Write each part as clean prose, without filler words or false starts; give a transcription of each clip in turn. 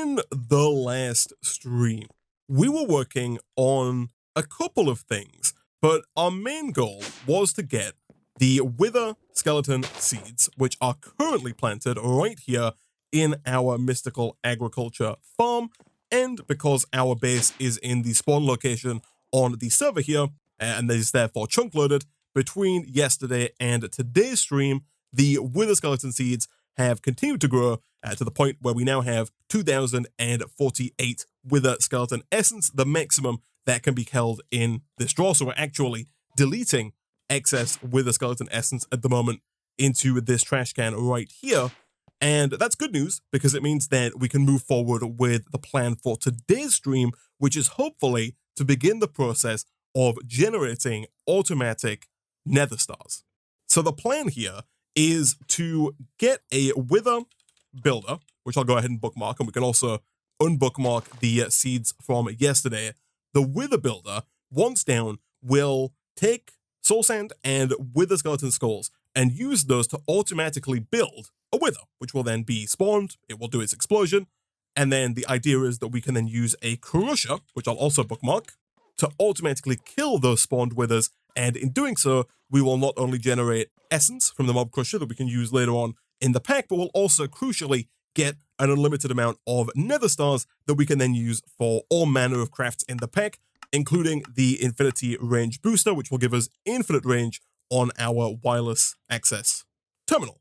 in the last stream, we were working on a couple of things, but our main goal was to get the Wither Skeleton seeds, which are currently planted right here in our mystical agriculture farm. And because our base is in the spawn location on the server here, and is therefore chunk loaded, between yesterday and today's stream, the Wither Skeleton seeds have continued to grow to the point where we now have 2,048 Wither Skeleton Essence, the maximum that can be held in this draw. So we're actually deleting excess Wither Skeleton Essence at the moment into this trash can right here. And that's good news because it means that we can move forward with the plan for today's stream, which is hopefully to begin the process of generating automatic nether stars. So the plan here is to get a Wither builder, which I'll go ahead and bookmark, and we can also unbookmark the seeds from yesterday. The Wither builder, once down, will take soul sand and Wither skeleton skulls and use those to automatically build a Wither, which will then be spawned, it will do its explosion, and then the idea is that we can then use a crusher, which I'll also bookmark, to automatically kill those spawned Withers, and in doing so, we will not only generate essence from the mob crusher that we can use later on in the pack, but we'll also crucially get an unlimited amount of nether stars that we can then use for all manner of crafts in the pack, including the infinity range booster, which will give us infinite range on our wireless access terminal.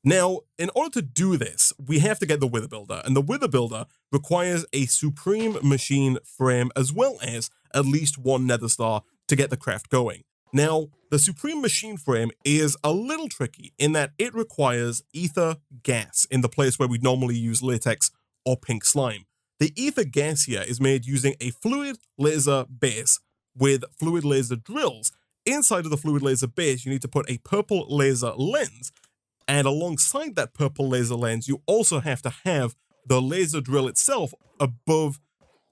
Now, in order to do this, we have to get the Wither builder, and the Wither builder requires a Supreme machine frame as well as at least one nether star to get the craft going. Now, the Supreme machine frame is a little tricky in that it requires ether gas in the place where we'd normally use latex or pink slime. The ether gas here is made using a fluid laser base with fluid laser drills. Inside of the fluid laser base, you need to put a purple laser lens, and alongside that purple laser lens, you also have to have the laser drill itself above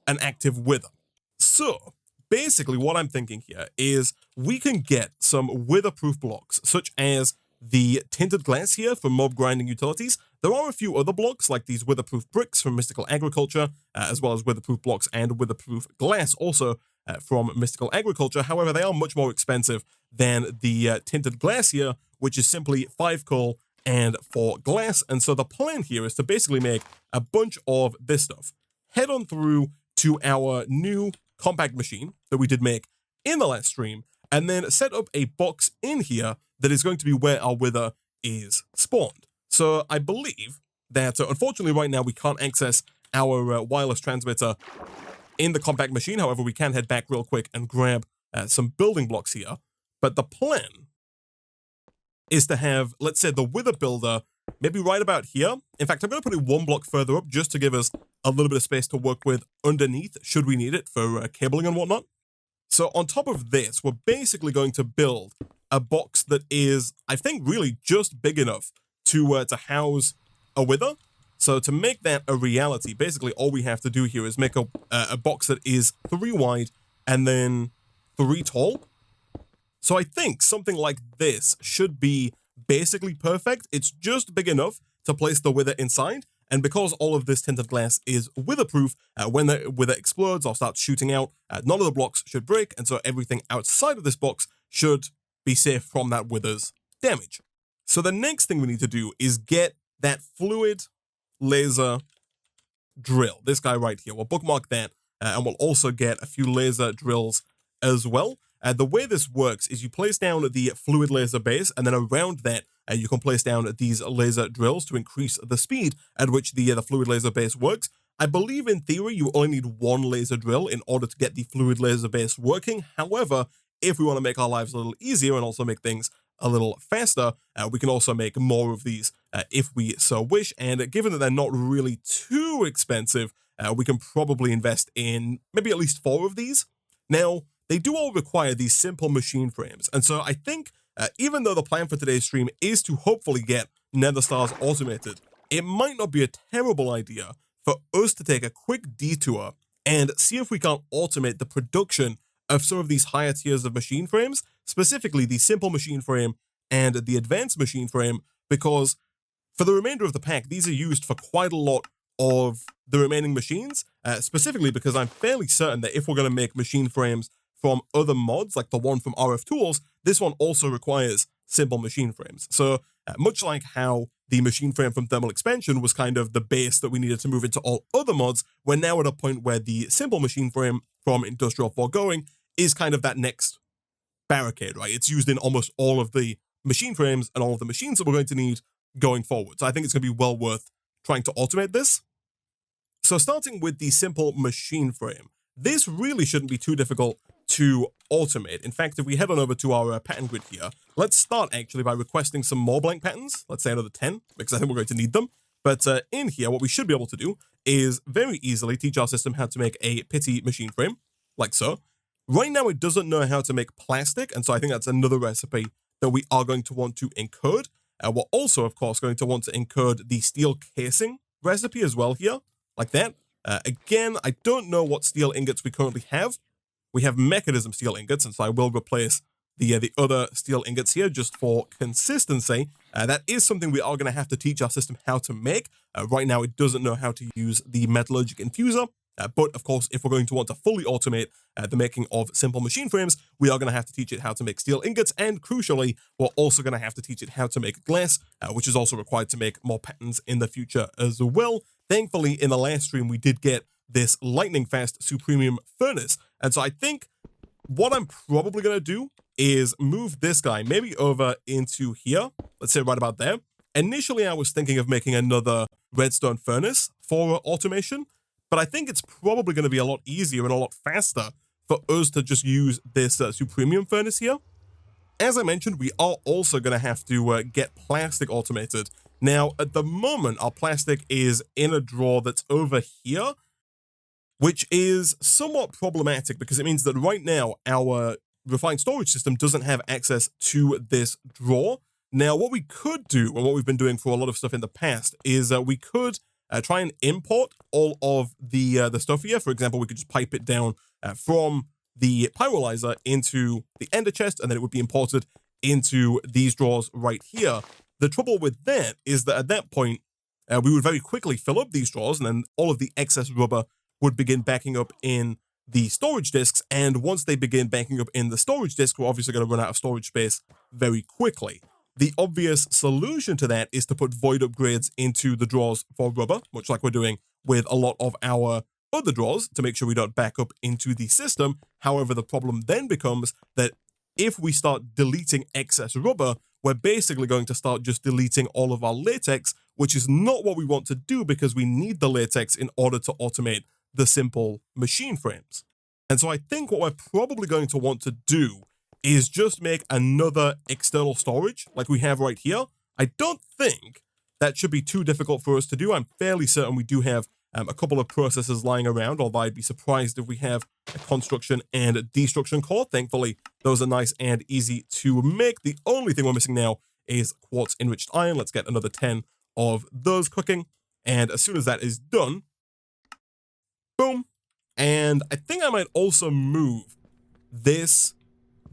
an active Wither. So, basically what I'm thinking here is we can get some Wither-proof blocks, such as the tinted glass here from mob grinding utilities. There are a few other blocks, like these Wither-proof bricks from mystical agriculture, as well as Wither-proof blocks and Wither-proof glass also from mystical agriculture. However, they are much more expensive than the tinted glass here, which is simply 5 coal and 4 glass. And so the plan here is to basically make a bunch of this stuff. Head on through to our new compact machine that we did make in the last stream, and then set up a box in here that is going to be where our Wither is spawned. So I believe that, unfortunately right now we can't access our wireless transmitter in the compact machine. However, we can head back real quick and grab some building blocks here. But the plan is to have, let's say, the Wither builder maybe right about here. In fact, I'm going to put it one block further up just to give us a little bit of space to work with underneath, should we need it for cabling and whatnot. So on top of this, we're basically going to build a box that is, I think, really just big enough to house a Wither. So to make that a reality, basically all we have to do here is make a box that is 3 wide and then 3 tall. So I think something like this should be basically perfect. It's just big enough to place the Wither inside, and because all of this tinted glass is Wither-proof, when the Wither explodes or starts shooting out, none of the blocks should break, and so everything outside of this box should be safe from that Wither's damage. So the next thing we need to do is get that fluid laser drill, this guy right here. We'll bookmark that, and we'll also get a few laser drills as well. The way this works is you place down the fluid laser base, and then around that, you can place down these laser drills to increase the speed at which the fluid laser base works. I believe in theory you only need 1 laser drill in order to get the fluid laser base working. However, if we want to make our lives a little easier and also make things a little faster, we can also make more of these if we so wish. And given that they're not really too expensive, we can probably invest in maybe at least 4 of these. Now, they do all require these simple machine frames, and so I think even though the plan for today's stream is to hopefully get nether stars automated, it might not be a terrible idea for us to take a quick detour and see if we can't automate the production of some of these higher tiers of machine frames, specifically the simple machine frame and the advanced machine frame, because for the remainder of the pack, these are used for quite a lot of the remaining machines, specifically because I'm fairly certain that if we're going to make machine frames from other mods, like the one from RF Tools, this one also requires simple machine frames. So much like how the machine frame from Thermal Expansion was kind of the base that we needed to move into all other mods, we're now at a point where the simple machine frame from Industrial Foregoing is kind of that next barricade, right? It's used in almost all of the machine frames and all of the machines that we're going to need going forward. So I think it's going to be well worth trying to automate this. So starting with the simple machine frame, this really shouldn't be too difficult to automate. In fact, if we head on over to our pattern grid here, let's start actually by requesting some more blank patterns. Let's say another 10, because I think we're going to need them. But in here, what we should be able to do is very easily teach our system how to make a pity machine frame, like so. Right now, it doesn't know how to make plastic, and so I think that's another recipe that we are going to want to encode. We're also, of course, going to want to encode the steel casing recipe as well here, like that. Again, I don't know what steel ingots we currently have. We have mechanism steel ingots, and so I will replace the other steel ingots here just for consistency. That is something we are going to have to teach our system how to make. Right now, it doesn't know how to use the metallurgic infuser. But of course, if we're going to want to fully automate the making of simple machine frames, we are going to have to teach it how to make steel ingots. And crucially, we're also going to have to teach it how to make glass, which is also required to make more patterns in the future as well. Thankfully, in the last stream, we did get this lightning fast Supremium furnace. And so I think what I'm probably going to do is move this guy maybe over into here. Let's say right about there. Initially, I was thinking of making another redstone furnace for automation, but I think it's probably going to be a lot easier and a lot faster for us to just use this Supremium furnace here. As I mentioned, we are also going to have to get plastic automated. Now, at the moment, our plastic is in a drawer that's over here, which is somewhat problematic because it means that right now our refined storage system doesn't have access to this drawer. Now, what we could do, and what we've been doing for a lot of stuff in the past, is we could try and import all of the stuff here. For example, we could just pipe it down from the pyrolyzer into the ender chest, and then it would be imported into these drawers right here. The trouble with that is that at that point, we would very quickly fill up these drawers, and then all of the excess rubber would begin backing up in the storage disks. And once they begin backing up in the storage disk, we're obviously going to run out of storage space very quickly. The obvious solution to that is to put void upgrades into the drawers for rubber, much like we're doing with a lot of our other drawers to make sure we don't back up into the system. However, the problem then becomes that if we start deleting excess rubber, we're basically going to start just deleting all of our latex, which is not what we want to do because we need the latex in order to automate the simple machine frames. And so I think what we're probably going to want to do is just make another external storage like we have right here. I don't think that should be too difficult for us to do. I'm fairly certain we do have a couple of processors lying around, although I'd be surprised if we have a construction and a destruction core. Thankfully, those are nice and easy to make. The only thing we're missing now is quartz enriched iron. Let's get another 10 of those cooking. And as soon as that is done, boom. And I think I might also move this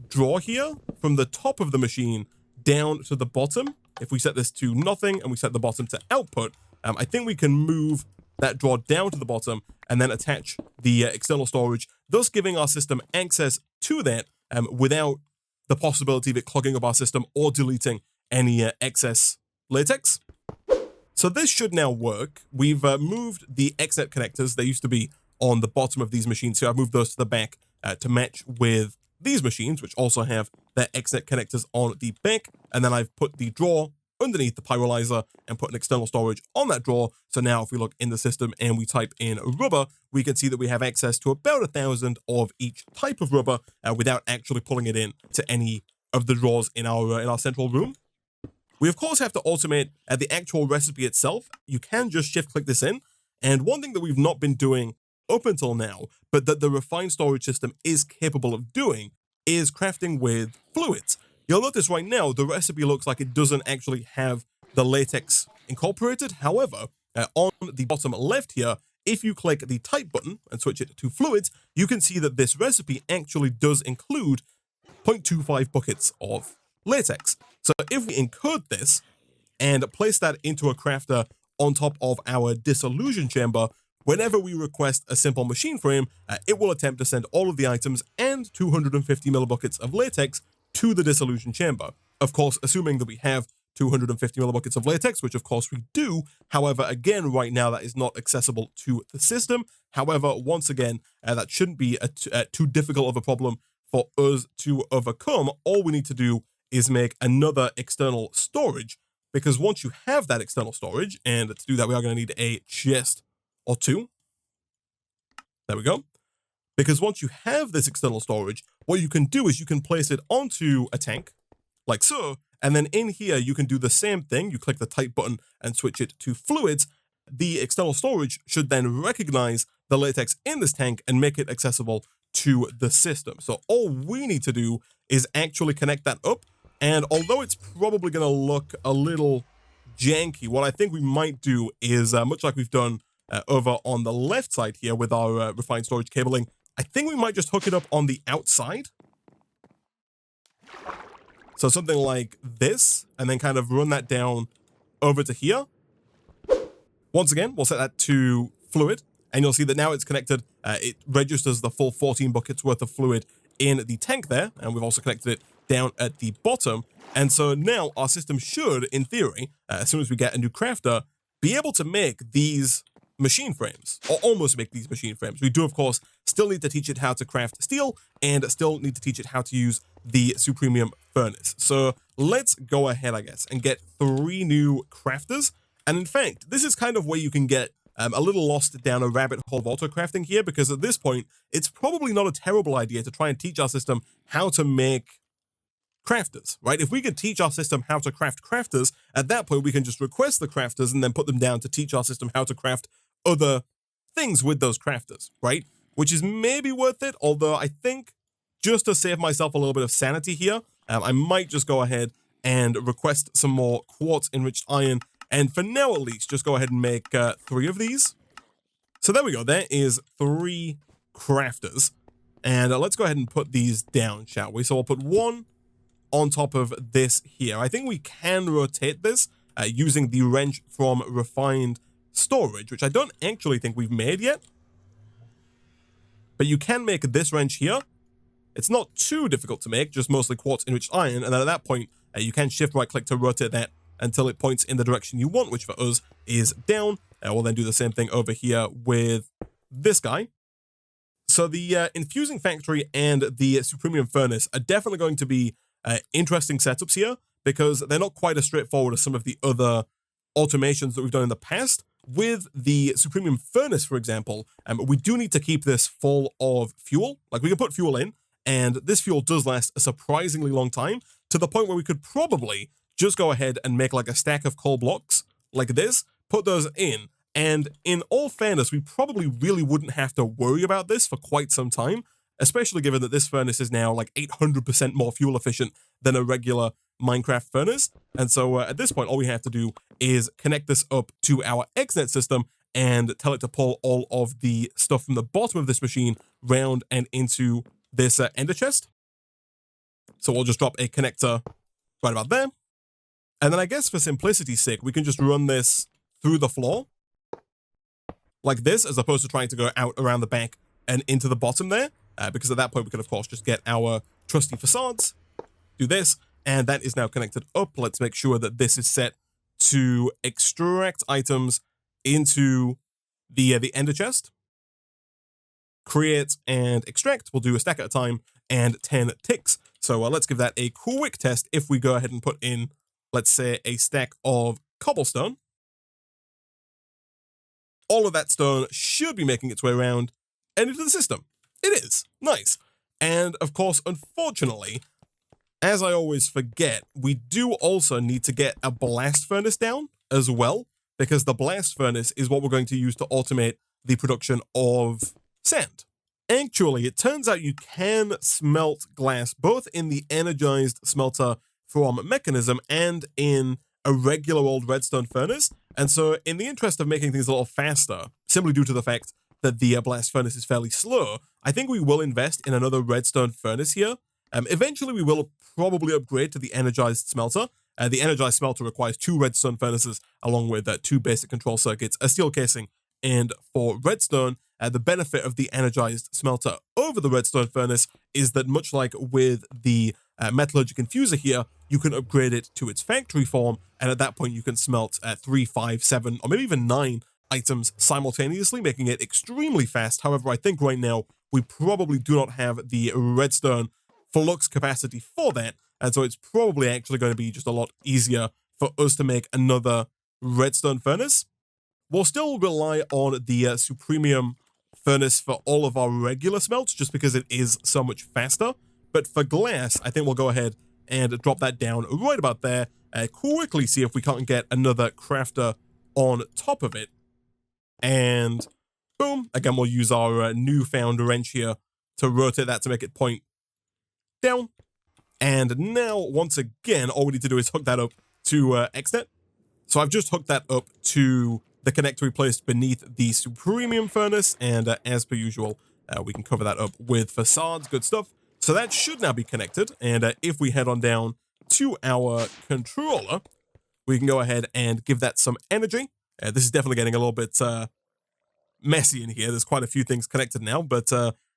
drawer here from the top of the machine down to the bottom. If we set this to nothing and we set the bottom to output, I think we can move that drawer down to the bottom and then attach the external storage, thus giving our system access to that without the possibility of it clogging up our system or deleting any excess latex. So this should now work. We've moved the XNet connectors. They used to be on the bottom of these machines, so I've moved those to the back to match with these machines, which also have their XNet connectors on the back. And then I've put the drawer underneath the pyrolyzer and put an external storage on that drawer. So now if we look in the system and we type in rubber, we can see that we have access to about 1,000 of each type of rubber without actually pulling it in to any of the drawers in our central room. We of course have to automate the actual recipe itself. You can just shift click this in. And one thing that we've not been doing up until now, but that the refined storage system is capable of doing, is crafting with fluids. You'll notice right now, the recipe looks like it doesn't actually have the latex incorporated. However, on the bottom left here, if you click the type button and switch it to fluids, you can see that this recipe actually does include 0.25 buckets of latex. So if we encode this and place that into a crafter on top of our dissolution chamber, whenever we request a simple machine frame, it will attempt to send all of the items and 250 millibuckets of latex to the dissolution chamber. Of course, assuming that we have 250 millibuckets of latex, which of course we do. However, again, right now that is not accessible to the system. However, once again, that shouldn't be too difficult of a problem for us to overcome. All we need to do is make another external storage, because once you have that external storage, and to do that, we are going to need a chest or two. There we go. Because once you have this external storage, what you can do is you can place it onto a tank, like so, and then in here, you can do the same thing. You click the type button and switch it to fluids. The external storage should then recognize the latex in this tank and make it accessible to the system. So all we need to do is actually connect that up. And although it's probably going to look a little janky, what I think we might do is, much like we've done over on the left side here with our refined storage cabling, I think we might just hook it up on the outside. So something like this, and then kind of run that down over to here. Once again, we'll set that to fluid, and you'll see that now it's connected. It registers the full 14 buckets worth of fluid in the tank there, and we've also connected it down at the bottom. And so now our system should, in theory, as soon as we get a new crafter, be able to make these machine frames, or almost make these machine frames. We do, of course, still need to teach it how to craft steel, and still need to teach it how to use the Supremium furnace. So let's go ahead, I guess, and get 3 new crafters. And in fact, this is kind of where you can get a little lost down a rabbit hole of auto crafting here, because at this point, it's probably not a terrible idea to try and teach our system how to make crafters, right? If we could teach our system how to craft crafters, at that point, we can just request the crafters and then put them down to teach our system how to craft other things with those crafters, right? Which is maybe worth it, although I think just to save myself a little bit of sanity here, I might just go ahead and request some more quartz enriched iron, and for now at least, just go ahead and make 3 of these. So there we go, there is 3 crafters, and let's go ahead and put these down, shall we? So I'll put 1 on top of this here. I think we can rotate this using the wrench from refined storage, which I don't actually think we've made yet. But you can make this wrench here. It's not too difficult to make, just mostly quartz enriched iron. And then at that point, you can shift right click to rotate that until it points in the direction you want, which for us is down. We'll then do the same thing over here with this guy. So the infusing factory and the Supremium furnace are definitely going to be interesting setups here, because they're not quite as straightforward as some of the other automations that we've done in the past. With the Supremium furnace, for example, we do need to keep this full of fuel. Like, we can put fuel in, and this fuel does last a surprisingly long time, to the point where we could probably just go ahead and make like a stack of coal blocks like this, put those in, and in all fairness, we probably really wouldn't have to worry about this for quite some time, especially given that this furnace is now like 800% more fuel efficient than a regular Minecraft furnace. And so at this point, all we have to do is connect this up to our XNet system and tell it to pull all of the stuff from the bottom of this machine round and into this ender chest. So we'll just drop a connector right about there. And then I guess for simplicity's sake, we can just run this through the floor like this, as opposed to trying to go out around the back and into the bottom there. Because at that point, we can, of course, just get our trusty facades, do this, and that is now connected up. Let's make sure that this is set to extract items into the ender chest. Create and extract. We'll do a stack at a time and 10 ticks. So let's give that a quick test. If we go ahead and put in, let's say, a stack of cobblestone, all of that stone should be making its way around and into the system. It is. Nice. And of course, unfortunately, as I always forget, we do also need to get a blast furnace down as well, because the blast furnace is what we're going to use to automate the production of sand. Actually, it turns out you can smelt glass both in the Energized Smelter from Mechanism and in a regular old redstone furnace. And so in the interest of making things a little faster, simply due to the fact that the blast furnace is fairly slow, I think we will invest in another redstone furnace here. Eventually, we will probably upgrade to the Energized Smelter, The Energized Smelter requires 2 redstone furnaces, along with 2 basic control circuits, a steel casing, and for redstone, the benefit of the Energized Smelter over the redstone furnace is that much like with the metallurgic infuser here, you can upgrade it to its factory form, and at that point you can smelt 3, 5, 7, or maybe even 9 items simultaneously, making it extremely fast. However, I think right now we probably do not have the redstone flux capacity for that, and so it's probably actually going to be just a lot easier for us to make another redstone furnace. We'll still rely on the Supremium furnace for all of our regular smelts, just because it is so much faster. But for glass, I think we'll go ahead and drop that down right about there. Quickly see if we can't get another crafter on top of it. And boom, again, we'll use our newfound wrench here to rotate that to make it point down. And now, once again, all we need to do is hook that up to XNet. So I've just hooked that up to the connector we placed beneath the Supremium furnace, and as per usual, we can cover that up with facades, good stuff. So that should now be connected, and if we head on down to our controller, we can go ahead and give that some energy. This is definitely getting a little bit messy in here. There's quite a few things connected now, but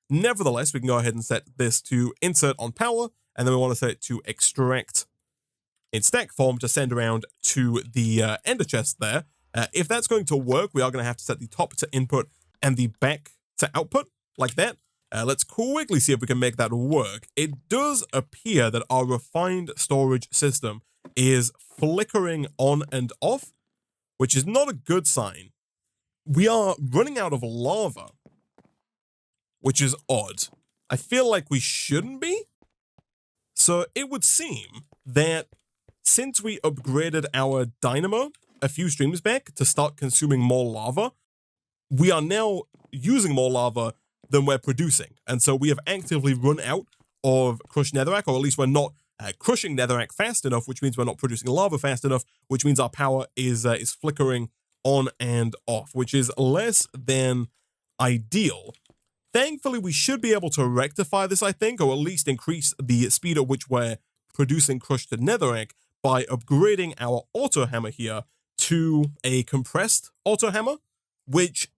nevertheless, we can go ahead and set this to insert on power, and then we want to set it to extract in stack form to send around to the ender chest there. If that's going to work, we are going to have to set the top to input and the back to output, like that. Let's quickly see if we can make that work. It does appear that our refined storage system is flickering on and off, which is not a good sign. We are running out of lava, which is odd. I feel like we shouldn't be. So it would seem that since we upgraded our dynamo a few streams back to start consuming more lava, we are now using more lava than we're producing. And so we have actively run out of crushed netherrack, or at least we're not crushing netherrack fast enough, which means we're not producing lava fast enough, which means our power is flickering on and off, which is less than ideal. Thankfully, we should be able to rectify this, I think, or at least increase the speed at which we're producing crushed netherrack by upgrading our auto hammer here to a compressed auto hammer, which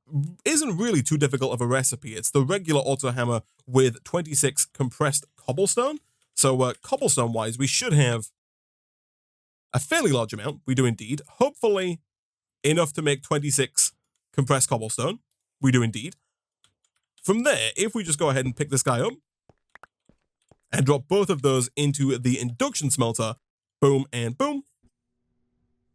isn't really too difficult of a recipe. It's the regular auto hammer with 26 compressed cobblestone. So cobblestone-wise, we should have a fairly large amount. We do indeed. Hopefully enough to make 26 compressed cobblestone. We do indeed. From there, if we just go ahead and pick this guy up and drop both of those into the induction smelter, boom and boom.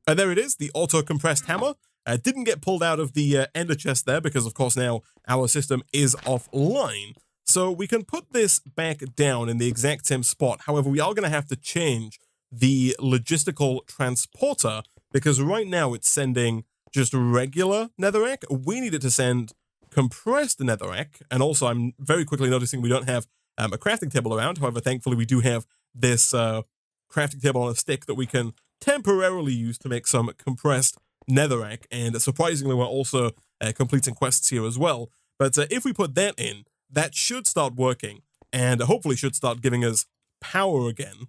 And there it is, the auto-compressed hammer. Didn't get pulled out of the ender chest there because, of course, now our system is offline. So we can put this back down in the exact same spot. However, we are going to have to change the logistical transporter because right now it's sending just regular netherrack. We need it to send compressed netherrack. And also, I'm very quickly noticing we don't have a crafting table around. However, thankfully, we do have this crafting table on a stick that we can temporarily use to make some compressed netherrack, and surprisingly we're also completing quests here as well. But if we put that in, that should start working and hopefully should start giving us power again.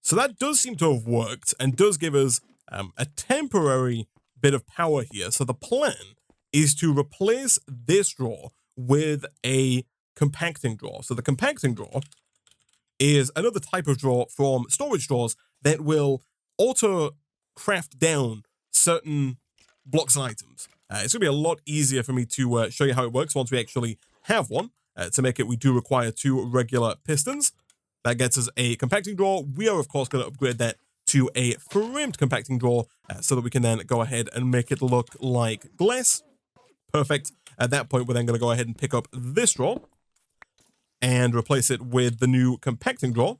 So that does seem to have worked and does give us a temporary bit of power here. So the plan is to replace this drawer with a compacting drawer. So the compacting drawer is another type of drawer from storage drawers that will auto craft down certain blocks and items. It's going to be a lot easier for me to show you how it works once we actually have one. To make it, we do require 2 regular pistons. That gets us a compacting drawer. We are, of course, going to upgrade that to a framed compacting drawer so that we can then go ahead and make it look like glass. Perfect. At that point, we're then going to go ahead and pick up this drawer and replace it with the new compacting drawer.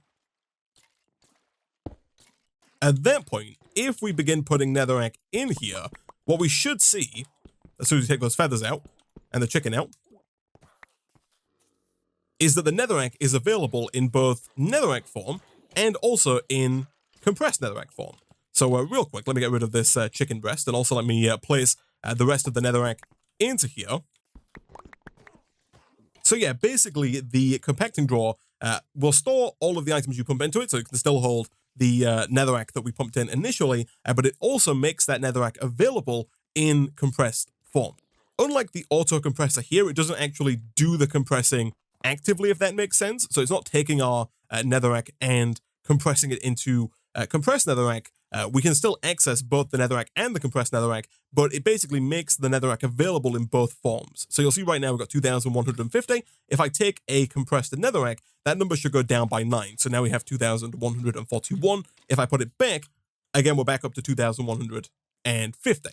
At that point, if we begin putting netherrack in here, what we should see, as soon as we take those feathers out and the chicken out, is that the netherrack is available in both netherrack form and also in compressed netherrack form. So real quick, let me get rid of this chicken breast, and also let me place the rest of the netherrack into here. So yeah, basically the compacting drawer will store all of the items you pump into it, so it can still hold the netherrack that we pumped in initially, but it also makes that netherrack available in compressed form. Unlike the auto compressor here, it doesn't actually do the compressing actively, if that makes sense. So it's not taking our netherrack and compressing it into compressed netherrack. We can still access both the netherrack and the compressed netherrack, but it basically makes the netherrack available in both forms. So you'll see right now we've got 2,150. If I take a compressed netherrack, that number should go down by 9. So now we have 2,141. If I put it back, again, we're back up to 2,150.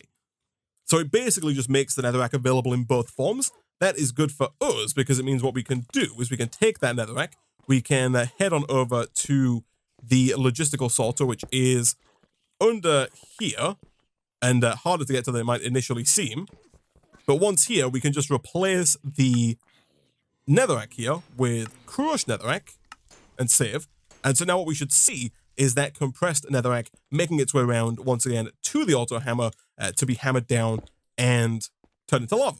So it basically just makes the netherrack available in both forms. That is good for us because it means what we can do is we can take that netherrack, we can head on over to the logistical sorter, which is under here, and harder to get to than it might initially seem. But once here, we can just replace the netherrack here with crushed netherrack and save. And so now what we should see is that compressed netherrack making its way around once again to the auto hammer to be hammered down and turned into lava.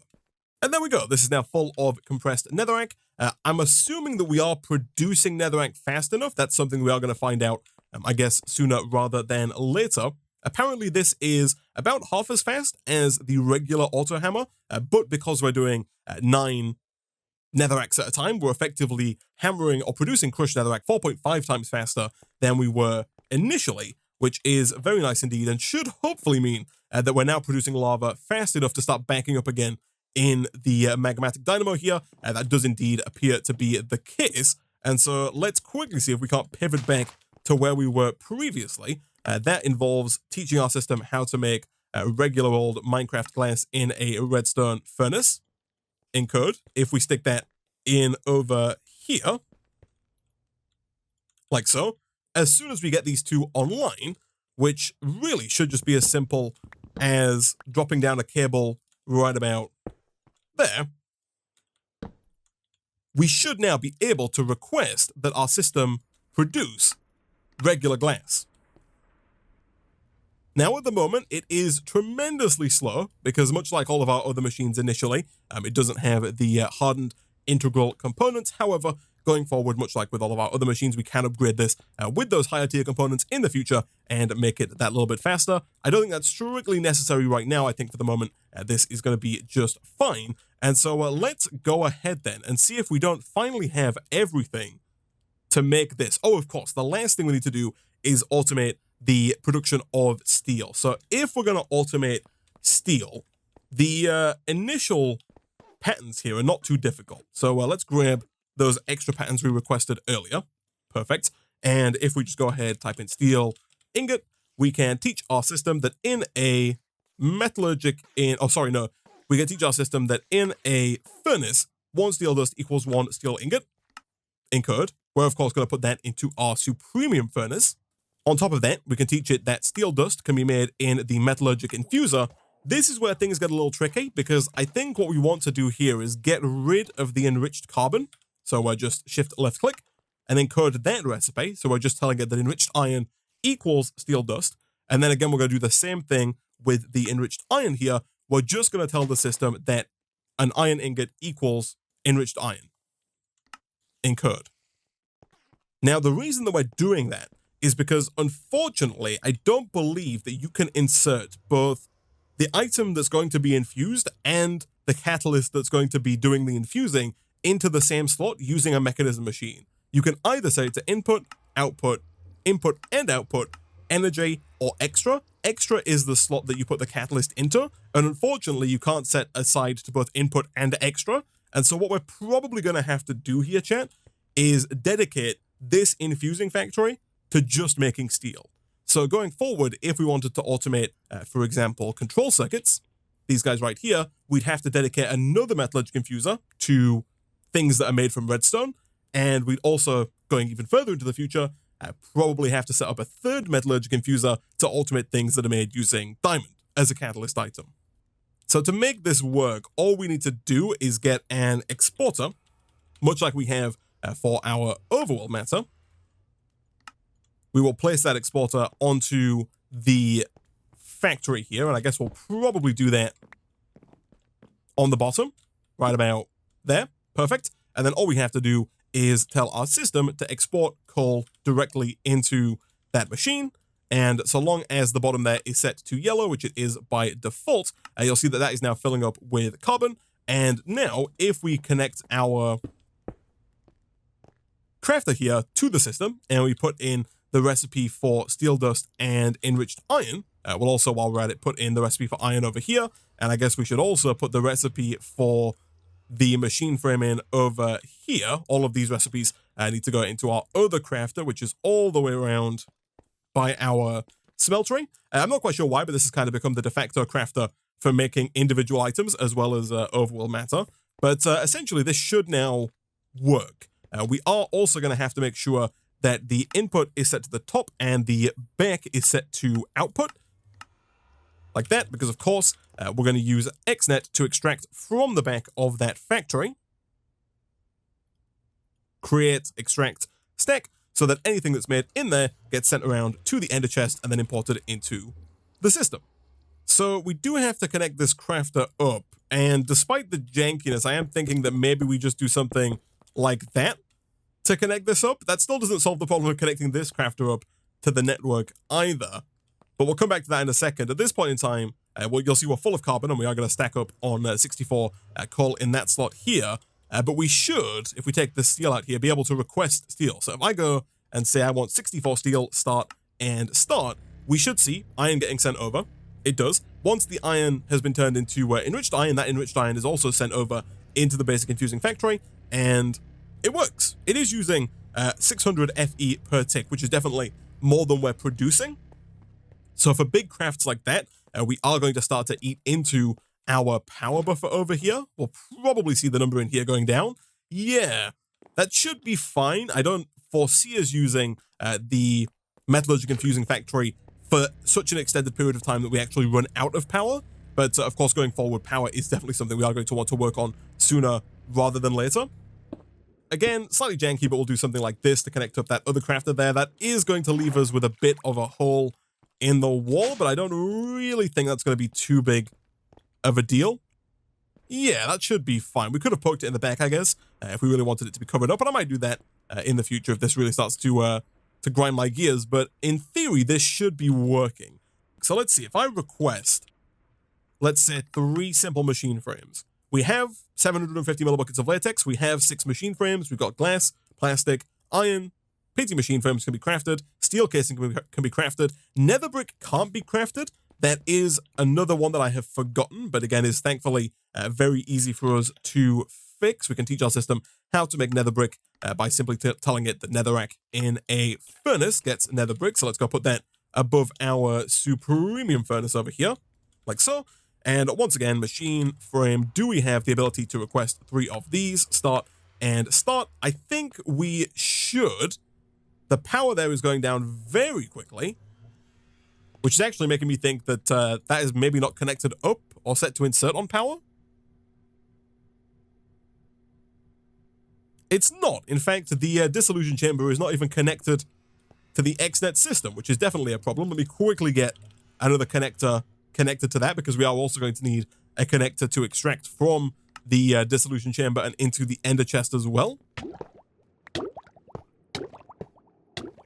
And there we go. This is now full of compressed netherrack. I'm assuming that we are producing netherrack fast enough. That's something we are going to find out, I guess, sooner rather than later. Apparently, this is about half as fast as the regular auto hammer, but because we're doing 9 netherracks at a time, we're effectively hammering or producing crushed netherrack 4.5 times faster than we were initially, which is very nice indeed and should hopefully mean that we're now producing lava fast enough to start backing up again in the magmatic dynamo here. That does indeed appear to be the case. And so let's quickly see if we can't pivot back to where we were previously. That involves teaching our system how to make regular old Minecraft glass in a redstone furnace in code. If we stick that in over here, like so, as soon as we get these two online, which really should just be as simple as dropping down a cable right about there, we should now be able to request that our system produce regular glass. Now, at the moment, it is tremendously slow because much like all of our other machines initially, it doesn't have the hardened integral components. However, going forward, much like with all of our other machines, we can upgrade this with those higher tier components in the future and make it that little bit faster. I don't think that's strictly necessary right now. I think for the moment, this is going to be just fine. And so let's go ahead then and see if we don't finally have everything to make this. Oh, of course, the last thing we need to do is automate the production of steel. So if we're going to automate steel, the initial patterns here are not too difficult. So let's grab those extra patterns we requested earlier. Perfect. And if we just go ahead, type in steel ingot, we can teach our system that in a metallurgic we can teach our system that in a furnace, 1 steel dust equals 1 steel ingot in code. We're of course going to put that into our Supremium furnace. On top of that, we can teach it that steel dust can be made in the metallurgic infuser. This is where things get a little tricky because I think what we want to do here is get rid of the enriched carbon. So we're just shift left click and then code that recipe. So we're just telling it that enriched iron equals steel dust. And then again, we're going to do the same thing with the enriched iron here. We're just going to tell the system that an iron ingot equals enriched iron in code. Now, the reason that we're doing that is because, unfortunately, I don't believe that you can insert both the item that's going to be infused and the catalyst that's going to be doing the infusing into the same slot using a mechanism machine. You can either say to input, output, input and output, energy, or extra. Extra is the slot that you put the catalyst into, and unfortunately, you can't set aside to both input and extra. And so what we're probably going to have to do here, chat, is dedicate this infusing factory to just making steel. So going forward, if we wanted to automate, for example, control circuits, these guys right here, we'd have to dedicate another metallurgic infuser to things that are made from redstone. And we'd also, going even further into the future, probably have to set up a third metallurgic infuser to automate things that are made using diamond as a catalyst item. So to make this work, all we need to do is get an exporter, much like we have for our overworld matter. We will place that exporter onto the factory here, and I guess we'll probably do that on the bottom, right about there. Perfect. And then all we have to do is tell our system to export coal directly into that machine. And so long as the bottom there is set to yellow, which it is by default, you'll see that that is now filling up with carbon. And now if we connect our crafter here to the system and we put in the recipe for steel dust and enriched iron, we'll also, while we're at it, put in the recipe for iron over here. And I guess we should also put the recipe for the machine frame in over here. All of these recipes need to go into our other crafter, which is all the way around by our smeltery. I'm not quite sure why, but this has kind of become the de facto crafter for making individual items as well as overworld matter. But essentially, this should now work. We are also going to have to make sure that the input is set to the top and the back is set to output. Like that, because of course, we're going to use XNet to extract from the back of that factory. Create, extract, stack, so that anything that's made in there gets sent around to the ender chest and then imported into the system. So we do have to connect this crafter up, and despite the jankiness, I am thinking that maybe we just do something like that to connect this up. That still doesn't solve the problem of connecting this crafter up to the network either. But we'll come back to that in a second. At this point in time, you'll see we're full of carbon, and we are going to stack up on 64 coal in that slot here. But we should, if we take this steel out here, be able to request steel. So if I go and say I want 64 steel, start, and start, we should see iron getting sent over. It does. Once the iron has been turned into enriched iron, that enriched iron is also sent over into the basic infusing factory, and it works. It is using 600 FE per tick, which is definitely more than we're producing. So for big crafts like that, we are going to start to eat into our power buffer over here. We'll probably see the number in here going down. Yeah, that should be fine. I don't foresee us using the metallurgic infusing factory for such an extended period of time that we actually run out of power. But of course, going forward, power is definitely something we are going to want to work on sooner rather than later. Again, slightly janky, but we'll do something like this to connect up that other crafter there. That is going to leave us with a bit of a hole in the wall, but I don't really think that's going to be too big of a deal. Yeah, that should be fine. We could have poked it in the back, I guess, if we really wanted it to be covered up, but I might do that in the future if this really starts to grind my gears. But in theory, this should be working. So let's see. If I request, let's say, 3 simple machine frames. We have 750 millibuckets of latex. We have 6 machine frames. We've got glass, plastic, iron. PT machine frames can be crafted. Steel casing can be crafted. Nether brick can't be crafted. That is another one that I have forgotten, but again is thankfully very easy for us to fix. We can teach our system how to make nether brick by simply telling it that netherrack in a furnace gets nether brick. So let's go put that above our Supremium furnace over here, like so. And once again, machine frame, do we have the ability to request 3 of these? Start and start. I think we should. The power there is going down very quickly, which is actually making me think that that is maybe not connected up or set to insert on power. It's not. In fact, the dissolution chamber is not even connected to the XNet system, which is definitely a problem. Let me quickly get another connector connected to that, because we are also going to need a connector to extract from the dissolution chamber and into the ender chest as well.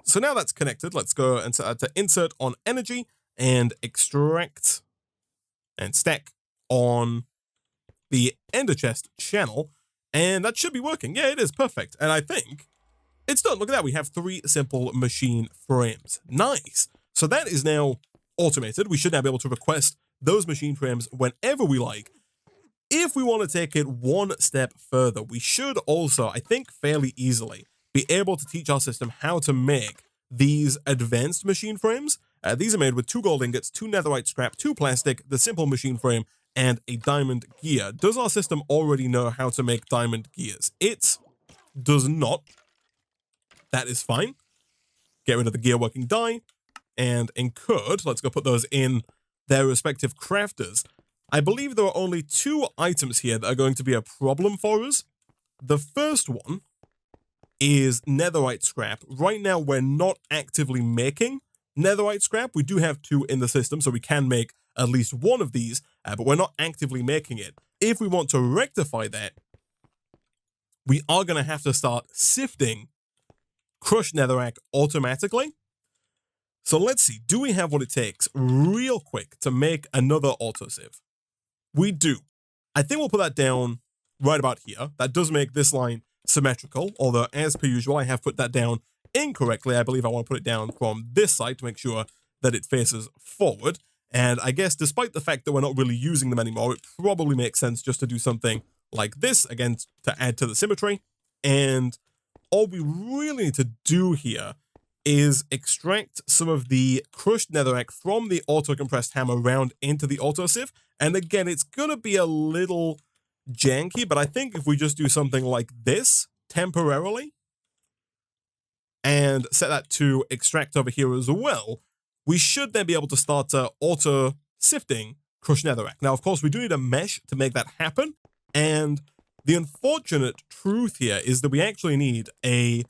So now that's connected, let's go and to insert on energy and extract and stack on the ender chest channel. And that should be working. Yeah, it is perfect. And I think it's done. Look at that. We have 3 simple machine frames. Nice. So that is now automated. We should now be able to request those machine frames whenever we like. If we want to take it one step further, we should also, I think fairly easily, be able to teach our system how to make these advanced machine frames. These are made with 2 gold ingots, 2 netherite scrap, 2 plastic, the simple machine frame, and a diamond gear. Does our system already know how to make diamond gears? It does not. That is fine. Get rid of the gear working die and incurred. Let's go put those in their respective crafters. I believe there are only 2 items here that are going to be a problem for us. The first one is netherite scrap. Right now, we're not actively making netherite scrap. We do have 2 in the system, so we can make at least 1 of these, but we're not actively making it. If we want to rectify that, we are going to have to start sifting crushed netherrack automatically. So let's see, do we have what it takes real quick to make another autosieve? We do. I think we'll put that down right about here. That does make this line symmetrical, although as per usual, I have put that down incorrectly. I believe I want to put it down from this side to make sure that it faces forward. And I guess despite the fact that we're not really using them anymore, it probably makes sense just to do something like this, again, to add to the symmetry. And all we really need to do here is extract some of the crushed netherrack from the auto-compressed hammer round into the autosieve. And again, it's going to be a little janky, but I think if we just do something like this temporarily and set that to extract over here as well, we should then be able to start auto-sifting crushed netherrack. Now, of course, we do need a mesh to make that happen. And the unfortunate truth here is that we actually need a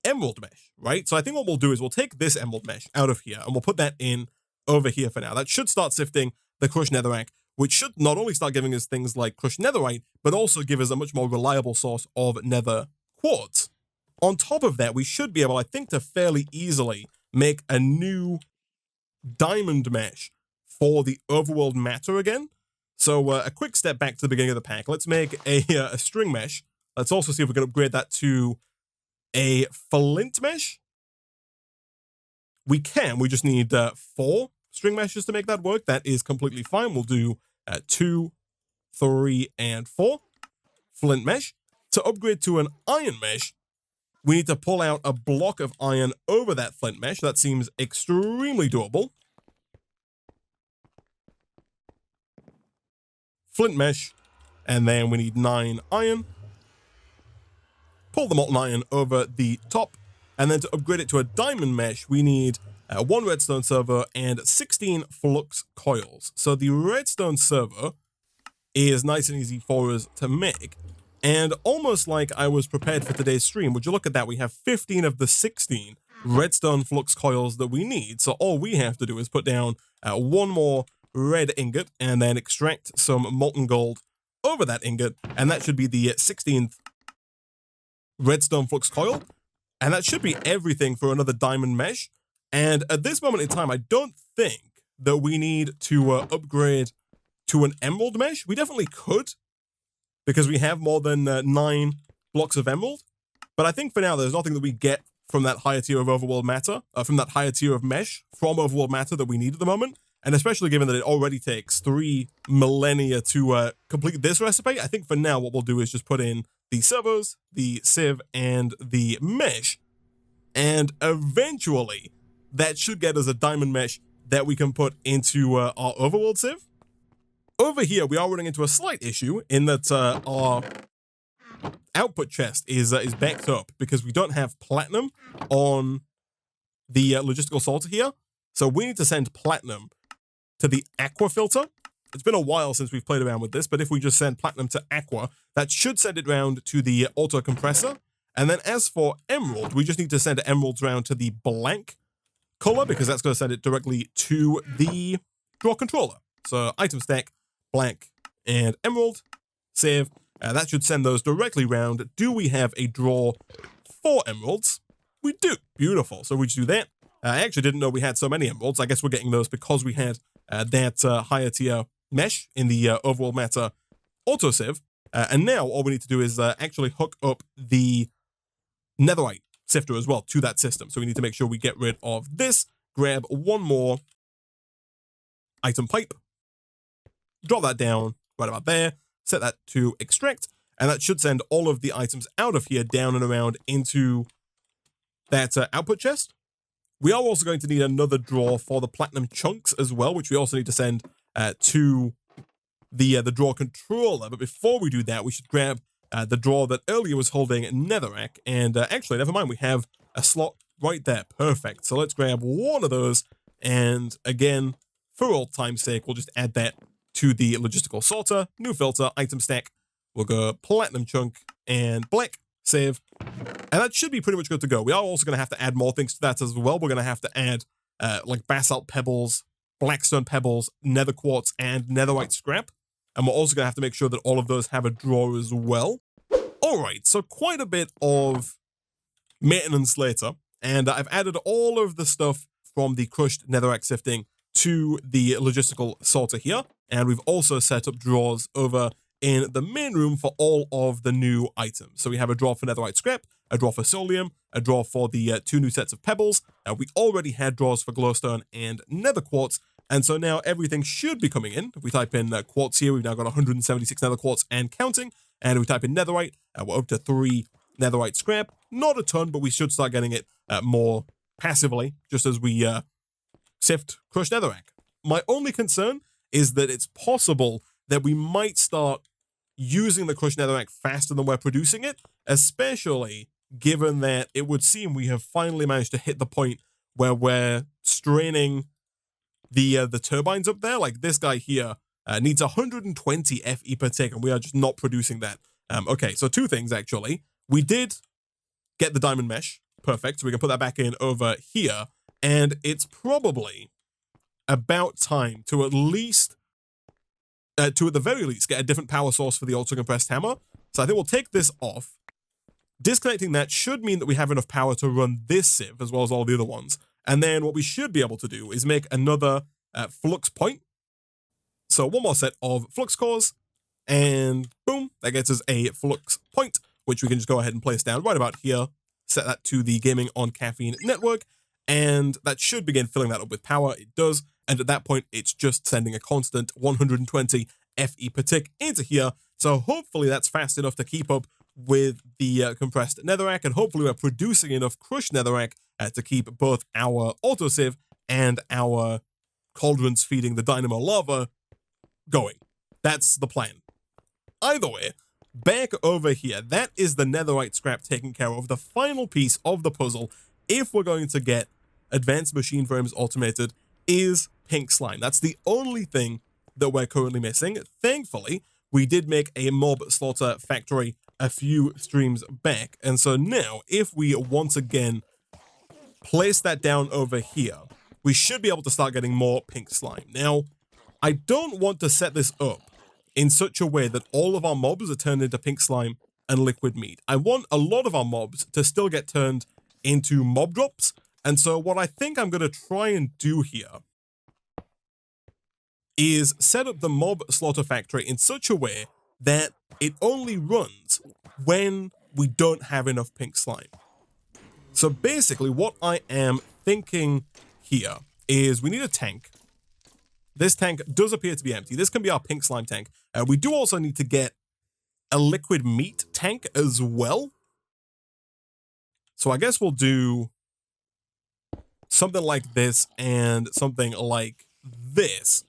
emerald mesh, right? So I think what we'll do is we'll take this emerald mesh out of here and we'll put that in over here for now. That should start sifting the crushed netherrack, which should not only start giving us things like crushed netherite, but also give us a much more reliable source of nether quartz. On top of that, we should be able, I think, to fairly easily make a new diamond mesh for the overworld matter again. So a quick step back to the beginning of the pack. Let's make a string mesh. Let's also see if we can upgrade that to a flint mesh. We can. We just need 4 string meshes to make that work. That is completely fine. We'll do 2, 3, and 4 flint mesh. To upgrade to an iron mesh, we need to pull out a block of iron over that flint mesh. That seems extremely doable. Flint mesh, and then we need 9 iron. Pull the molten iron over the top, and then to upgrade it to a diamond mesh, we need 1 redstone server and 16 flux coils. So the redstone server is nice and easy for us to make. And almost like I was prepared for today's stream, would you look at that? We have 15 of the 16 redstone flux coils that we need. So all we have to do is put down 1 more red ingot and then extract some molten gold over that ingot. And that should be the 16th redstone flux coil. And that should be everything for another diamond mesh. And at this moment in time, I don't think that we need to upgrade to an emerald mesh. We definitely could, because we have more than 9 blocks of emerald. But I think for now, there's nothing that we get from that higher tier of overworld matter, from that higher tier of mesh from overworld matter that we need at the moment. And especially given that it already takes 3 millennia to complete this recipe, I think for now what we'll do is just put in the servos, the sieve, and the mesh. And eventually, that should get us a diamond mesh that we can put into our overworld sieve. Over here, we are running into a slight issue in that our output chest is backed up because we don't have platinum on the logistical sorter here. So we need to send platinum to the aqua filter. It's been a while since we've played around with this, but if we just send platinum to aqua, that should send it round to the auto compressor. And then as for emerald, we just need to send emeralds round to the blank color because that's going to send it directly to the draw controller. So item stack, blank, and emerald, save. That should send those directly round. Do we have a draw for emeralds? We do. Beautiful. So we just do that. I actually didn't know we had so many emeralds. I guess we're getting those because we had that higher tier mesh in the overworld matter autosieve. And now all we need to do is actually hook up the netherite sifter as well to that system. So we need to make sure we get rid of this, grab 1 more item pipe, drop that down right about there, set that to extract, and that should send all of the items out of here down and around into that output chest. We are also going to need another drawer for the platinum chunks as well, which we also need to send to the drawer controller. But before we do that, we should grab the drawer that earlier was holding netherrack. And actually, never mind, we have a slot right there. Perfect. So let's grab 1 of those. And again, for old time's sake, we'll just add that to the logistical sorter. New filter, item stack. We'll go platinum chunk and black, save. And that should be pretty much good to go. We are also going to have to add more things to that as well. We're going to have to add like basalt pebbles, blackstone pebbles, nether quartz, and netherite scrap. And we're also going to have to make sure that all of those have a drawer as well. All right, so quite a bit of maintenance later. And I've added all of the stuff from the crushed netherrack sifting to the logistical sorter here. And we've also set up drawers over in the main room for all of the new items. So we have a drawer for netherite scrap, a drawer for solium, a drawer for the 2 new sets of pebbles. We already had drawers for glowstone and nether quartz. And so now everything should be coming in. If we type in quartz here, we've now got 176 nether quartz and counting. And if we type in netherite, we're up to 3 netherite scrap. Not a ton, but we should start getting it more passively, just as we sift crushed netherrack. My only concern is that it's possible that we might start using the crushed netherrack faster than we're producing it, especially given that it would seem we have finally managed to hit the point where we're straining the turbines up there. Like this guy here needs 120 FE per tick, and we are just not producing that. Okay, so 2 things actually. We did get the diamond mesh, perfect, so we can put that back in over here, and it's probably about time to at the very least, get a different power source for the ultra compressed hammer. So I think we'll take this off. Disconnecting that should mean that we have enough power to run this sieve as well as all the other ones. And then what we should be able to do is make another Flux Point. So 1 more set of Flux cores, and boom, that gets us a Flux Point, which we can just go ahead and place down right about here. Set that to the GamingOnCaffeine network, and that should begin filling that up with power. It does. And at that point, it's just sending a constant 120 FE per tick into here. So hopefully that's fast enough to keep up with the compressed netherrack, and hopefully we're producing enough crushed netherrack to keep both our autosieve and our cauldrons feeding the dynamo lava going. That's the plan. Either way, back over here, that is the netherite scrap taken care of, the final piece of the puzzle, if we're going to get advanced machine frames automated, is pink slime. That's the only thing that we're currently missing. Thankfully, we did make a mob slaughter factory a few streams back, and so now, if we once again place that down over here, we should be able to start getting more pink slime. Now, I don't want to set this up in such a way that all of our mobs are turned into pink slime and liquid meat. I want a lot of our mobs to still get turned into mob drops, and so what I think I'm going to try and do here is set up the mob slaughter factory in such a way that it only runs when we don't have enough pink slime. So basically what I am thinking here is we need a tank. This tank does appear to be empty. This can be our pink slime tank. We do also need to get a liquid meat tank as well. So I guess we'll do something like this and something like this.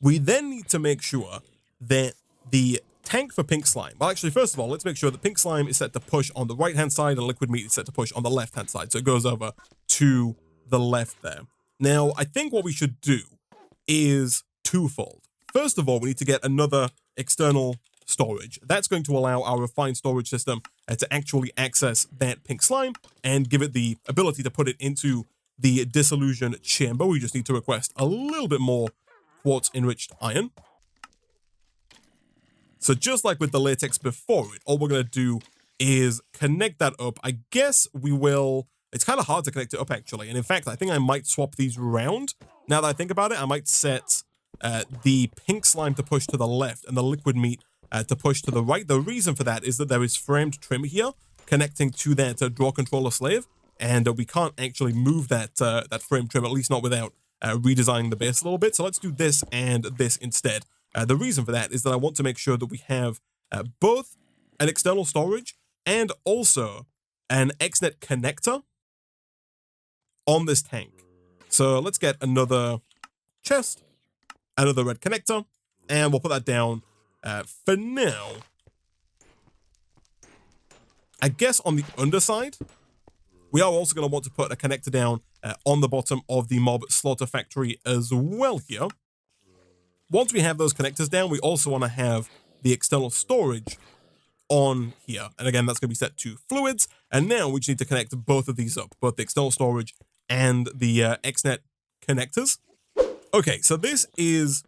We then need to make sure that the tank for pink slime, well actually first of all, let's make sure that pink slime is set to push on the right hand side and liquid meat is set to push on the left hand side. So it goes over to the left there. Now I think what we should do is twofold. First of all, we need to get another external storage. That's going to allow our refined storage system to actually access that pink slime and give it the ability to put it into the dissolution chamber. We just need to request a little bit more quartz enriched iron. So just like with the latex before it, all we're going to do is connect that up. I guess we will, it's kind of hard to connect it up actually. And in fact, I think I might swap these around. Now that I think about it, I might set the pink slime to push to the left and the liquid meat to push to the right. The reason for that is that there is framed trim here connecting to that draw controller slave. And we can't actually move that that frame trim, at least not without redesigning the base a little bit. So let's do this and this instead. The reason for that is that I want to make sure that we have both an external storage and also an XNet connector on this tank. So let's get another chest, another red connector, and we'll put that down for now. I guess on the underside, we are also going to want to put a connector down on the bottom of the mob slaughter factory as well here. Once we have those connectors down, we also want to have the external storage on here. And again, that's going to be set to fluids. And now we just need to connect both of these up, both the external storage and the XNet connectors. Okay, so this is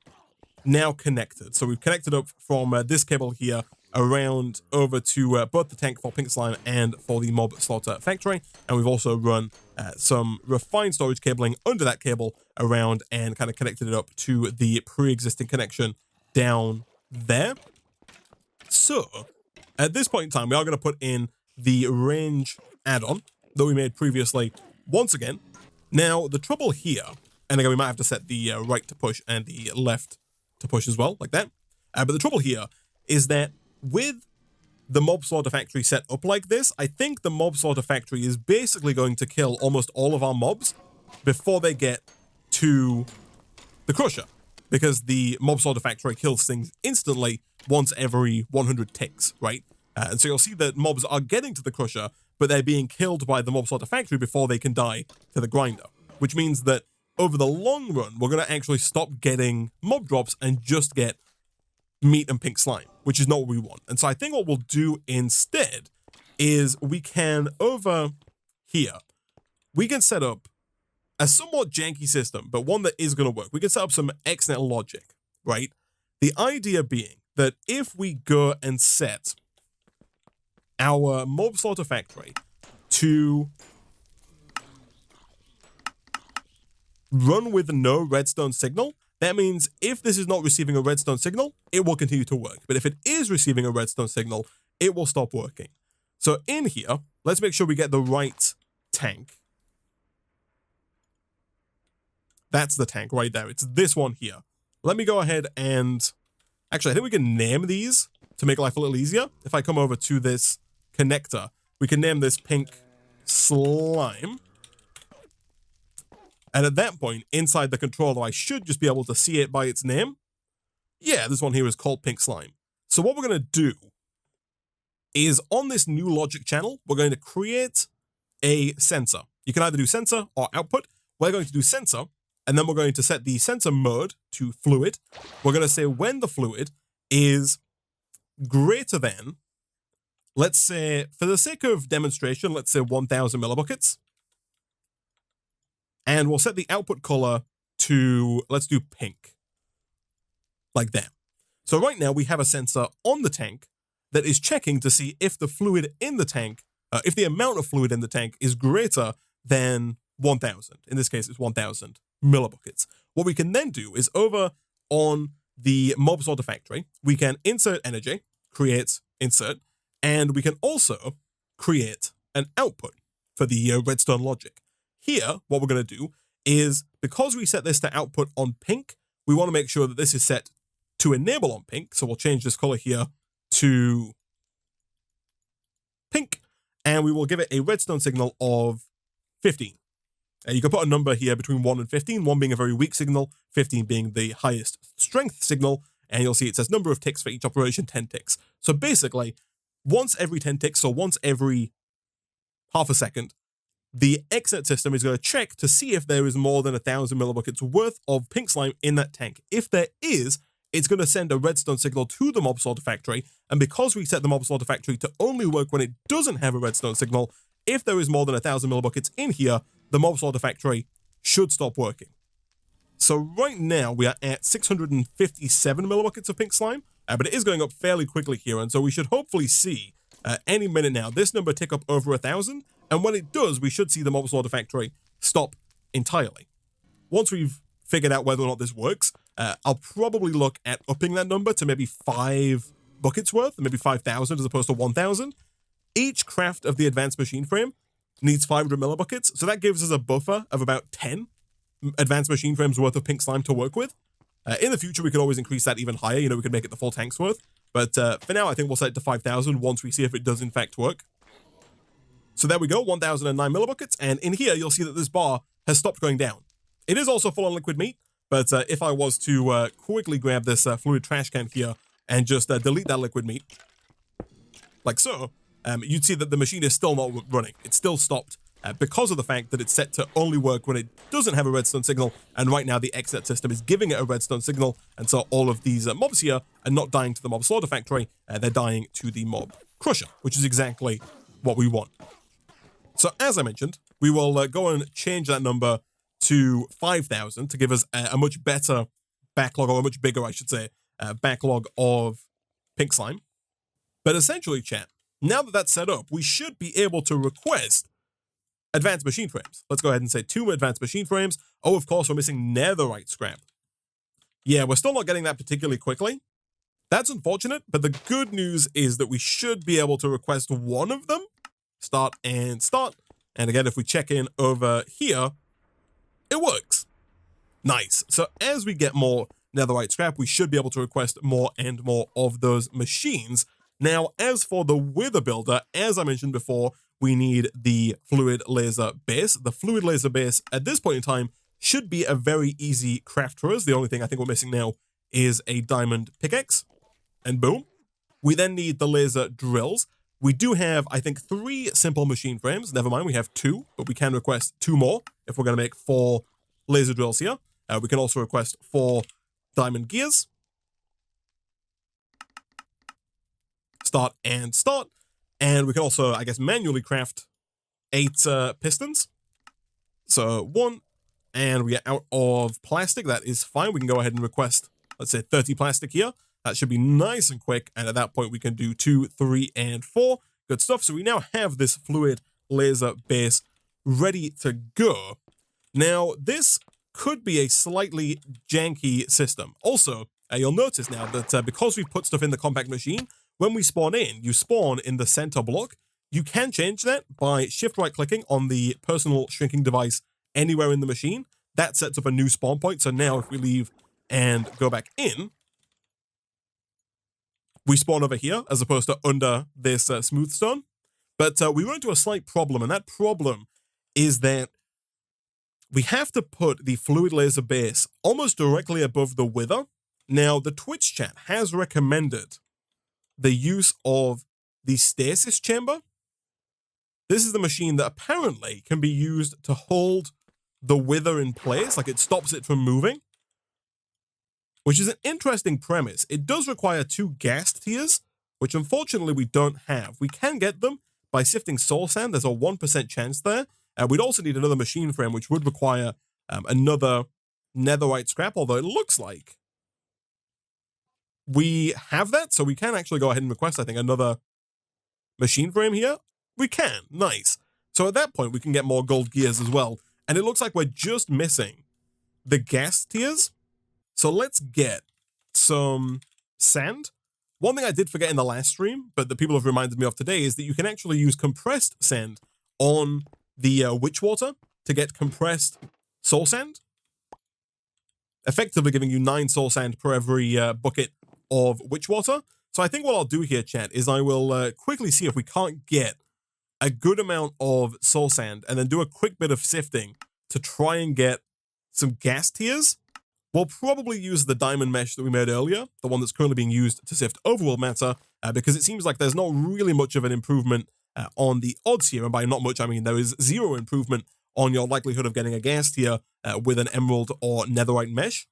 now connected. So we've connected up from this cable here around over to both the tank for Pink Slime and for the Mob Slaughter Factory. And we've also run some refined storage cabling under that cable around and kind of connected it up to the pre-existing connection down there. So at this point in time, we are going to put in the range add-on that we made previously once again. Now, the trouble here, and again, we might have to set the right to push and the left to push as well, like that. But the trouble here is that with the Mob Slaughter Factory set up like this, I think the Mob Slaughter Factory is basically going to kill almost all of our mobs before they get to the Crusher, because the Mob Slaughter Factory kills things instantly once every 100 ticks, right? And so you'll see that mobs are getting to the Crusher, but they're being killed by the Mob Slaughter Factory before they can die to the Grinder, which means that over the long run, we're going to actually stop getting mob drops and just get meat and pink slime, which is not what we want. And so I think what we'll do instead is we can, over here, we can set up a somewhat janky system, but one that is going to work. We can set up some XNet logic, right? The idea being that if we go and set our Mob Slaughter Factory to run with no redstone signal, that means if this is not receiving a redstone signal, it will continue to work. But if it is receiving a redstone signal, it will stop working. So in here, let's make sure we get the right tank. That's the tank right there. It's this one here. Let me go ahead and... Actually, I think we can name these to make life a little easier. If I come over to this connector, we can name this Pink Slime. And at that point, inside the controller, I should just be able to see it by its name. Yeah, this one here is called Pink Slime. So what we're going to do is on this new logic channel, we're going to create a sensor. You can either do sensor or output. We're going to do sensor, and then we're going to set the sensor mode to fluid. We're going to say when the fluid is greater than, let's say, for the sake of demonstration, let's say 1000 millibuckets. And we'll set the output color to, let's do pink, like that. So right now we have a sensor on the tank that is checking to see if the fluid in the tank, if the amount of fluid in the tank is greater than 1000. In this case, it's 1000 millibuckets. What we can then do is over on the Mob Slaughter Factory, we can insert energy, create insert, and we can also create an output for the Redstone Logic. Here, what we're going to do is, because we set this to output on pink, we want to make sure that this is set to enable on pink. So we'll change this color here to pink, and we will give it a redstone signal of 15. You can put a number here between 1 and 15, 1 being a very weak signal, 15 being the highest strength signal, and you'll see it says number of ticks for each operation, 10 ticks. So basically, once every 10 ticks, so once every half a second, the XNet system is going to check to see if there is more than 1000 millibuckets worth of pink slime in that tank. If there is, it's going to send a redstone signal to the Mob Slaughter Factory, and because we set the Mob Slaughter Factory to only work when it doesn't have a redstone signal, if there is more than 1000 millibuckets in here, the Mob Slaughter Factory should stop working. So right now we are at 657 millibuckets of pink slime, but it is going up fairly quickly here, and so we should hopefully see any minute now this number tick up over 1000, and when it does, we should see the Mob Slaughter Factory stop entirely. Once we've figured out whether or not this works, I'll probably look at upping that number to maybe 5 buckets worth, maybe 5,000 as opposed to 1,000. Each craft of the advanced machine frame needs 500 millibuckets, so that gives us a buffer of about 10 advanced machine frames worth of pink slime to work with. In the future, we could always increase that even higher. You know, we could make it the full tank's worth. But for now, I think we'll set it to 5,000 once we see if it does in fact work. So there we go, 1,009 millibuckets. And in here, you'll see that this bar has stopped going down. It is also full on liquid meat, but if I was to quickly grab this fluid trash can here and just delete that liquid meat, like so, you'd see that the machine is still not running. It's still stopped because of the fact that it's set to only work when it doesn't have a redstone signal, and right now the XNet system is giving it a redstone signal, and so all of these mobs here are not dying to the Mob Slaughter Factory, they're dying to the Mob Crusher, which is exactly what we want. So as I mentioned, we will go and change that number to 5,000 to give us a much better backlog, or a much bigger, I should say, backlog of pink slime. But essentially, chat, now that that's set up, we should be able to request advanced machine frames. Let's go ahead and say 2 advanced machine frames. Oh, of course, we're missing netherite scrap. Yeah, we're still not getting that particularly quickly. That's unfortunate, but the good news is that we should be able to request one of them. Start and start. And again, if we check in over here, it works. Nice. So as we get more netherite scrap, we should be able to request more and more of those machines. Now, as for the Wither Builder, as I mentioned before, we need the Fluid Laser Base. The Fluid Laser Base, at this point in time, should be a very easy craft for us. The only thing I think we're missing now is a diamond pickaxe. And boom. We then need the laser drills. We do have, I think, 3 simple machine frames. Never mind, we have 2, but we can request 2 more if we're going to make 4 laser drills here. We can also request 4 diamond gears. Start and start. And we can also, I guess, manually craft 8 pistons. So 1, and we get out of plastic. That is fine. We can go ahead and request, let's say, 30 plastic here. That should be nice and quick. And at that point, we can do 2, 3, and 4. Good stuff. So we now have this fluid laser base ready to go. Now, this could be a slightly janky system. Also, you'll notice now that because we've put stuff in the compact machine, when we spawn in, you spawn in the center block. You can change that by shift right clicking on the personal shrinking device anywhere in the machine. That sets up a new spawn point. So now if we leave and go back in, we spawn over here as opposed to under this smooth stone. But we run into a slight problem, and that problem is that we have to put the fluid laser base almost directly above the wither. Now, the Twitch chat has recommended the use of the Stasis Chamber. This is the machine that apparently can be used to hold the wither in place, like it stops it from moving, which is an interesting premise. It does require 2 gas tiers, which unfortunately we don't have. We can get them by sifting soul sand. There's a 1% chance there. We'd also need another machine frame, which would require another netherite scrap, although it looks like we have that, so we can actually go ahead and request, I think, another machine frame here. We can. Nice. So at that point, we can get more gold gears as well. And it looks like we're just missing the gas tiers. So let's get some sand. One thing I did forget in the last stream, but that people have reminded me of today, is that you can actually use compressed sand on the witch water to get compressed soul sand, effectively giving you 9 soul sand per every bucket of witch water. So I think what I'll do here, chat, is I will quickly see if we can't get a good amount of soul sand and then do a quick bit of sifting to try and get some gas tiers. We'll probably use the diamond mesh that we made earlier, the one that's currently being used to sift overworld matter, because it seems like there's not really much of an improvement on the odds here. And by not much, I mean there is 0 improvement on your likelihood of getting a gas tier with an emerald or netherite mesh.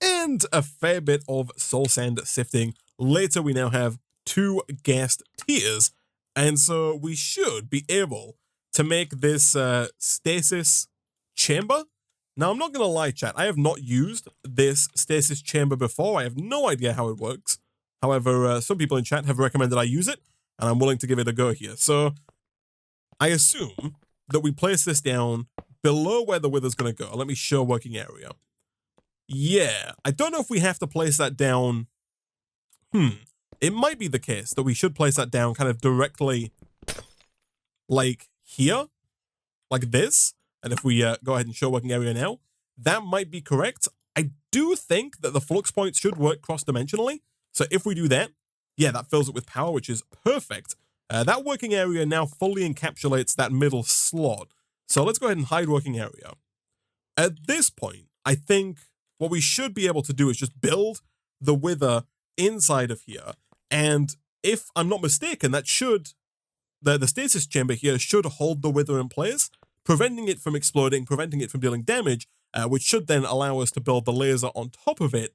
And a fair bit of soul sand sifting. Later, we now have 2 gas tiers. And so we should be able to make this Stasis Chamber. Now, I'm not going to lie, chat. I have not used this Stasis Chamber before. I have no idea how it works. However, some people in chat have recommended I use it, and I'm willing to give it a go here. So I assume that we place this down below where the wither's going to go. Let me show working area. Yeah, I don't know if we have to place that down. It might be the case that we should place that down kind of directly like here, like this. And if we go ahead and show working area now, that might be correct. I do think that the flux points should work cross-dimensionally. So if we do that, yeah, that fills it with power, which is perfect. That working area now fully encapsulates that middle slot. So let's go ahead and hide working area. At this point, I think what we should be able to do is just build the wither inside of here. And if I'm not mistaken, that should, the stasis chamber here should hold the wither in place, preventing it from exploding, preventing it from dealing damage, which should then allow us to build the laser on top of it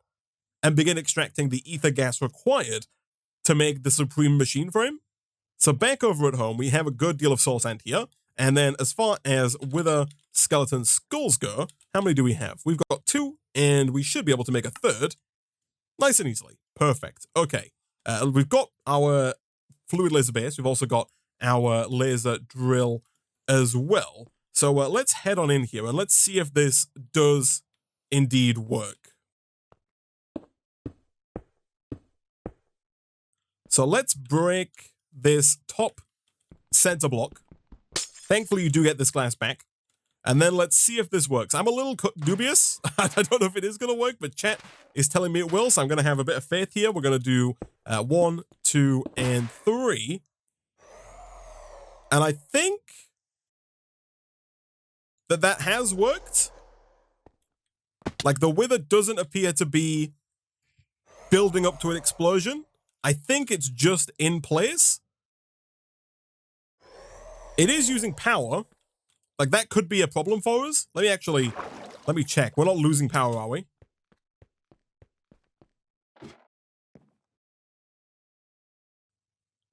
and begin extracting the ether gas required to make the supreme machine frame. So back over at home, we have a good deal of soul sand here. And then as far as wither skeleton skulls go, how many do we have? We've got 2, and we should be able to make a 3rd. Nice and easily. Perfect. Okay. We've got our fluid laser base. We've also got our laser drill as well. So let's head on in here and let's see if this does indeed work. So let's break this top center block. Thankfully, you do get this glass back. And then let's see if this works. I'm a little dubious. I don't know if it is going to work, but chat is telling me it will. So I'm going to have a bit of faith here. We're going to do 1, 2, and 3. And I think that has worked. Like, the wither doesn't appear to be building up to an explosion. I think it's just in place. It is using power. Like, that could be a problem for us. Let me check. We're not losing power, are we?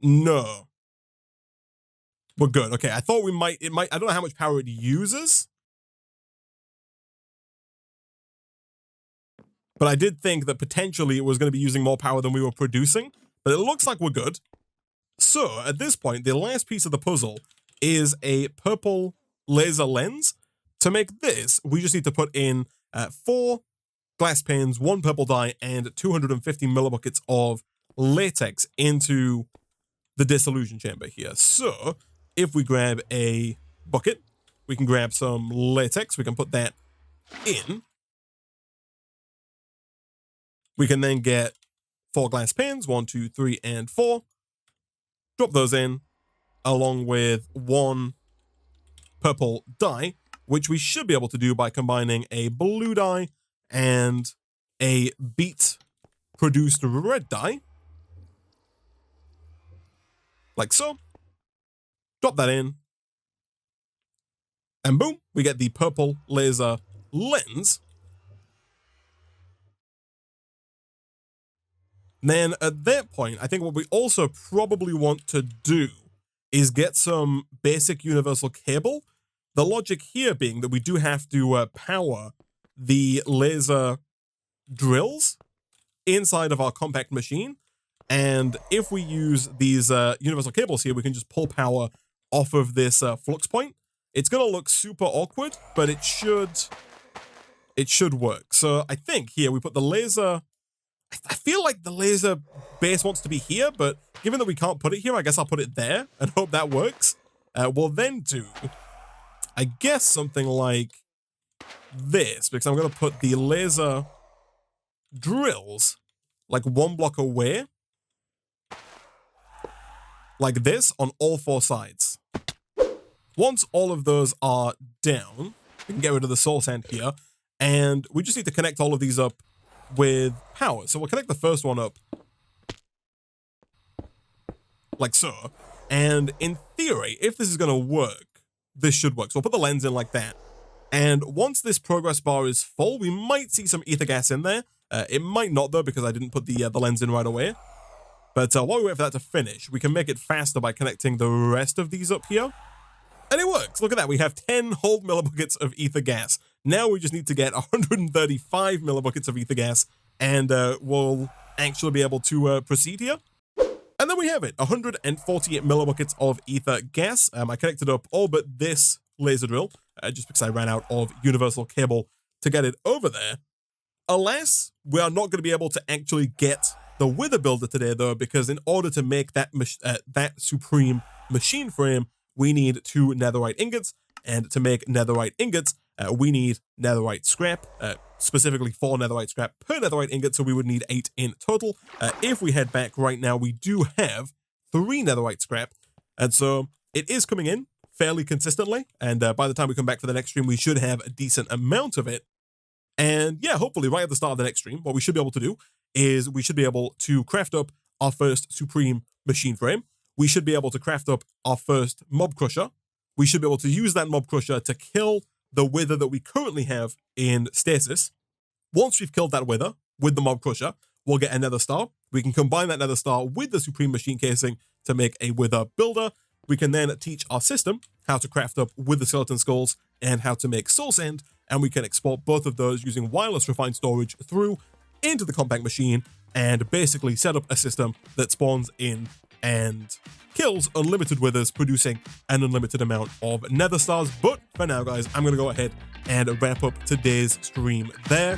No. We're good. Okay, I thought it might, I don't know how much power it uses. But I did think that potentially it was going to be using more power than we were producing. But it looks like we're good. So, at this point, the last piece of the puzzle is a purple laser lens. To make this, we just need to put in 4 glass panes, 1 purple dye, and 250 millibuckets of latex into the dissolution chamber here. So, if we grab a bucket, we can grab some latex, we can put that in. We can then get 4 glass panes, 1, 2, 3, and 4. Drop those in, along with 1 purple dye, which we should be able to do by combining a blue dye and a beet-produced red dye. Like so. Drop that in. And boom, we get the purple laser lens. Then at that point, I think what we also probably want to do is get some basic universal cable. The logic here being that we do have to power the laser drills inside of our compact machine. And if we use these universal cables here, we can just pull power off of this flux point. It's going to look super awkward, but it should work. So I think here we put the laser. I feel like the laser base wants to be here, but given that we can't put it here, I guess I'll put it there and hope that works. We'll then do, I guess, something like this, because I'm going to put the laser drills like 1 block away, like this, on all 4 sides. Once all of those are down, we can get rid of the soul sand here, and we just need to connect all of these up with power. So we'll connect the first one up like so. And in theory, if this is going to work, this should work. So we'll put the lens in like that. And once this progress bar is full, we might see some ether gas in there. It might not, though, because I didn't put the lens in right away. But while we wait for that to finish, we can make it faster by connecting the rest of these up here. And it works. Look at that. We have 10 whole millibuckets of ether gas. Now we just need to get 135 millibuckets of ether gas, and we'll actually be able to proceed here. And then we have it, 148 millibuckets of ether gas. I connected up all but this laser drill, just because I ran out of universal cable to get it over there. Alas, we are not going to be able to actually get the Wither Builder today, though, because in order to make that Supreme machine frame, we need 2 netherite ingots, and to make netherite ingots, we need netherite scrap, specifically 4 netherite scrap per netherite ingot, so we would need 8 in total. If we head back right now, we do have 3 netherite scrap, and so it is coming in fairly consistently, and by the time we come back for the next stream, we should have a decent amount of it. And yeah, hopefully right at the start of the next stream, what we should be able to do is we should be able to craft up our first Supreme machine frame. We should be able to craft up our first mob crusher. We should be able to use that mob crusher to kill the wither that we currently have in stasis. Once we've killed that wither with the mob crusher, we'll get a nether star. We can combine that nether star with the Supreme machine casing to make a wither builder. We can then teach our system how to craft up with the skeleton skulls and how to make soul sand, and we can export both of those using wireless refined storage through into the compact machine, and basically set up a system that spawns in and kills unlimited withers, producing an unlimited amount of nether stars. But for now, guys, I'm going to go ahead and wrap up today's stream there.